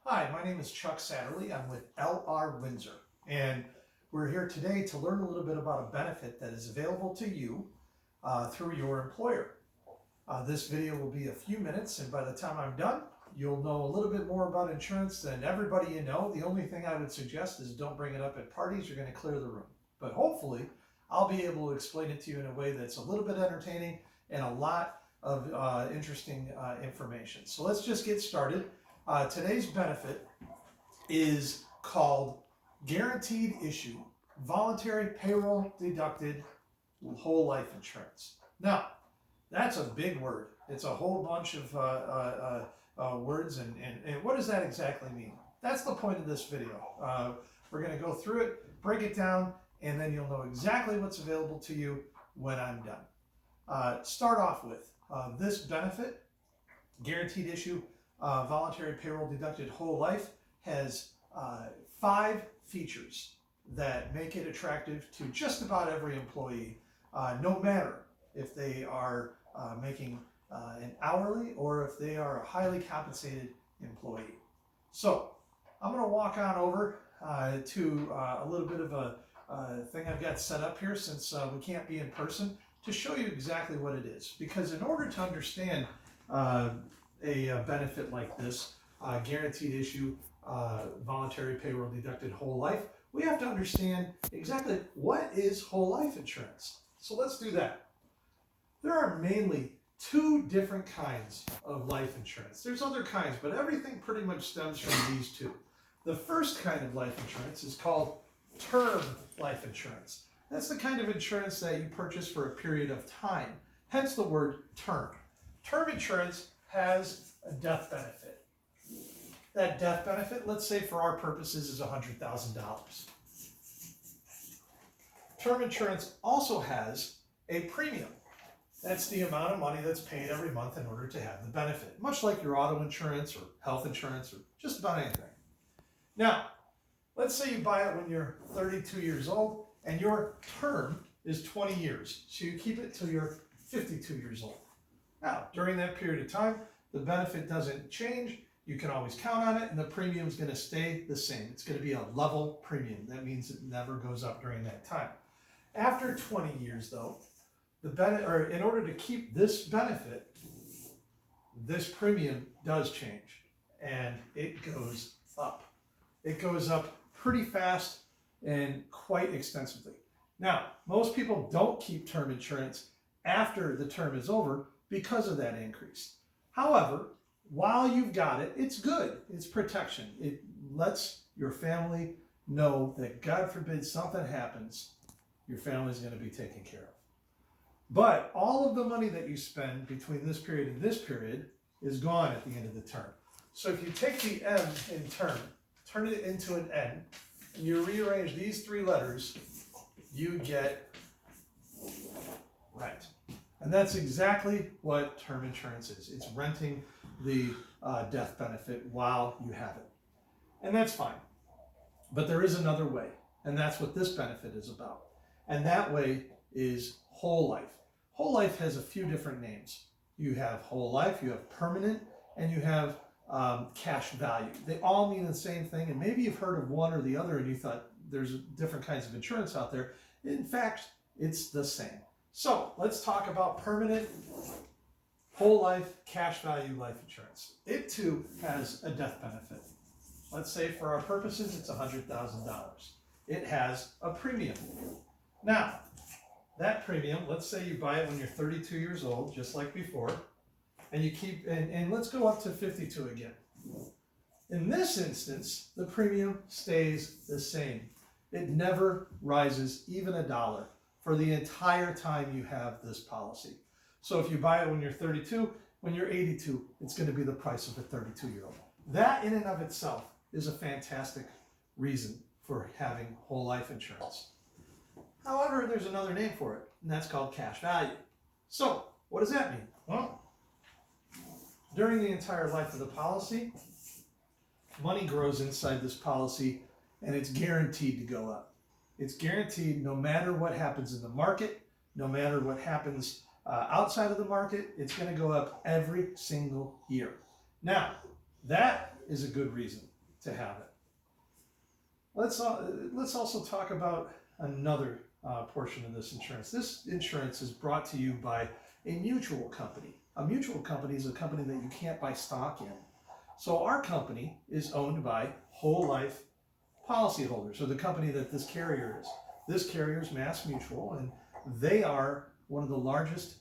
Hi, my name is Chuck Satterley. I'm with LR Windsor, and we're here today to learn a little bit about a benefit that is available to you through your employer. This video will be a few minutes, and by the time I'm done, you'll know a little bit more about insurance than everybody you know. The only thing I would suggest is don't bring it up at parties. You're going to clear the room. But hopefully, I'll be able to explain it to you in a way that's a little bit entertaining and a lot of interesting information. So let's just get started. Today's benefit is called Guaranteed Issue Voluntary Payroll Deducted Whole Life Insurance. Now, that's a big word. It's a whole bunch of words, and what does that exactly mean? That's the point of this video. We're going to go through it, break it down, and then you'll know exactly what's available to you when I'm done. Start off with this benefit, Guaranteed Issue Voluntary Payroll Deducted Whole Life, has 5 features that make it attractive to just about every employee, no matter if they are making an hourly or if they are a highly compensated employee. So I'm going to walk on over to a little bit of a thing I've got set up here, since we can't be in person, to show you exactly what it is. Because in order to understand a benefit like this, Guaranteed Issue Voluntary Payroll Deducted Whole Life, we have to understand exactly what is whole life insurance. So let's do that. There are mainly 2 different kinds of life insurance. There's other kinds, but everything pretty much stems from these 2. The first kind of life insurance is called term life insurance. That's the kind of insurance that you purchase for a period of time, hence the word term. Term insurance has a death benefit. That death benefit, let's say for our purposes, is $100,000. Term insurance also has a premium. That's the amount of money that's paid every month in order to have the benefit, much like your auto insurance or health insurance or just about anything. Now, let's say you buy it when you're 32 years old and your term is 20 years, so you keep it till you're 52 years old. Now, during that period of time, the benefit doesn't change. You can always count on it, and the premium is going to stay the same. It's going to be a level premium. That means it never goes up during that time. After 20 years, though, in order to keep this benefit, this premium does change, and it goes up. It goes up pretty fast and quite extensively. Now, most people don't keep term insurance after the term is over because of that increase. However, while you've got it, it's good. It's protection. It lets your family know that, God forbid something happens, your family's going to be taken care of. But all of the money that you spend between this period and this period is gone at the end of the term. So if you take the M in term, turn it into an N, and you rearrange these 3 letters, you get rent. And that's exactly what term insurance is. It's renting the death benefit while you have it. And that's fine. But there is another way, and that's what this benefit is about. And that way is whole life. Whole life has a few different names. You have whole life, you have permanent, and you have cash value. They all mean the same thing, and maybe you've heard of one or the other and you thought there's different kinds of insurance out there. In fact, it's the same. So let's talk about permanent, whole life, cash value life insurance. It too has a death benefit. Let's say for our purposes, it's $100,000. It has a premium. Now, that premium, let's say you buy it when you're 32 years old, just like before, and you keep, and let's go up to 52 again. In this instance, the premium stays the same. It never rises even $1 for the entire time you have this policy. So if you buy it when you're 32, when you're 82, it's going to be the price of a 32-year-old. That in and of itself is a fantastic reason for having whole life insurance. However, there's another name for it, and that's called cash value. So what does that mean? Well, during the entire life of the policy, money grows inside this policy, and it's guaranteed to go up. It's guaranteed no matter what happens in the market, no matter what happens outside of the market, it's going to go up every single year. Now, that is a good reason. to have it. Let's also talk about another portion of this insurance. This insurance is brought to you by a mutual company. A mutual company is a company that you can't buy stock in. So our company is owned by whole life policyholders, or the company that this carrier is. This carrier is MassMutual, and they are one of the largest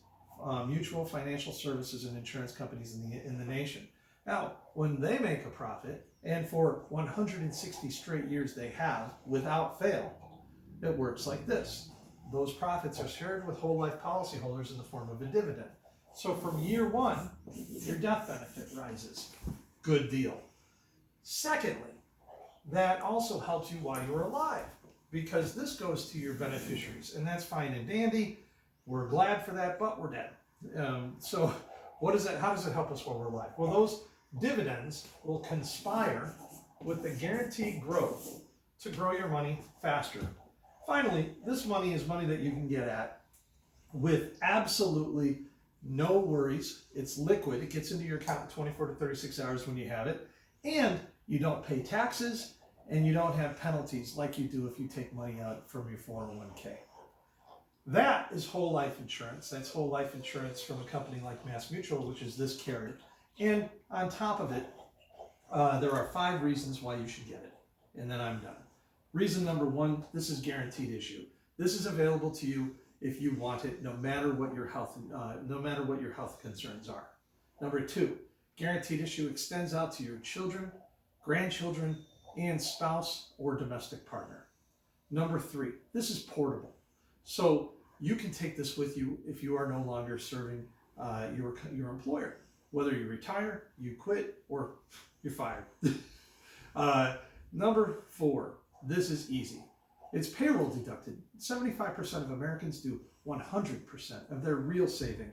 mutual financial services and insurance companies in the nation. Now, when they make a profit, and for 160 straight years they have, without fail, it works like this. Those profits are shared with whole life policyholders in the form of a dividend. So from year one, your death benefit rises. Good deal. Secondly, that also helps you while you're alive, because this goes to your beneficiaries, and that's fine and dandy. We're glad for that, but we're dead. So what is that? How does it help us while we're alive? Well, those dividends will conspire with the guaranteed growth to grow your money faster. Finally, this money is money that you can get at with absolutely no worries. It's liquid. It gets into your account in 24 to 36 hours when you have it, and you don't pay taxes, and you don't have penalties like you do if you take money out from your 401k. That is whole life insurance. That's whole life insurance from a company like MassMutual, which is this carrier. And on top of it, there are 5 reasons why you should get it. And then I'm done. Reason number 1, this is guaranteed issue. This is available to you if you want it, no matter what your health concerns are. Number 2, guaranteed issue extends out to your children, grandchildren, and spouse or domestic partner. Number 3, this is portable. So you can take this with you if you are no longer serving your employer. Whether you retire, you quit, or you're fired. Number 4, this is easy. It's payroll deducted. 75% of Americans do 100% of their real saving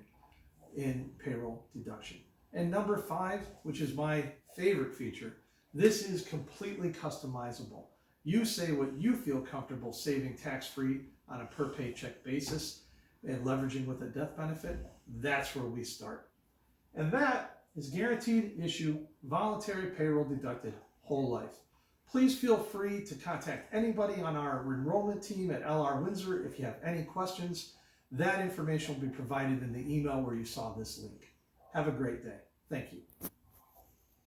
in payroll deduction. And number 5, which is my favorite feature, this is completely customizable. You say what you feel comfortable saving tax-free on a per paycheck basis and leveraging with a death benefit. That's where we start. And that is guaranteed issue, voluntary payroll deducted, whole life. Please feel free to contact anybody on our enrollment team at LR Windsor if you have any questions. That information will be provided in the email where you saw this link. Have a great day. Thank you.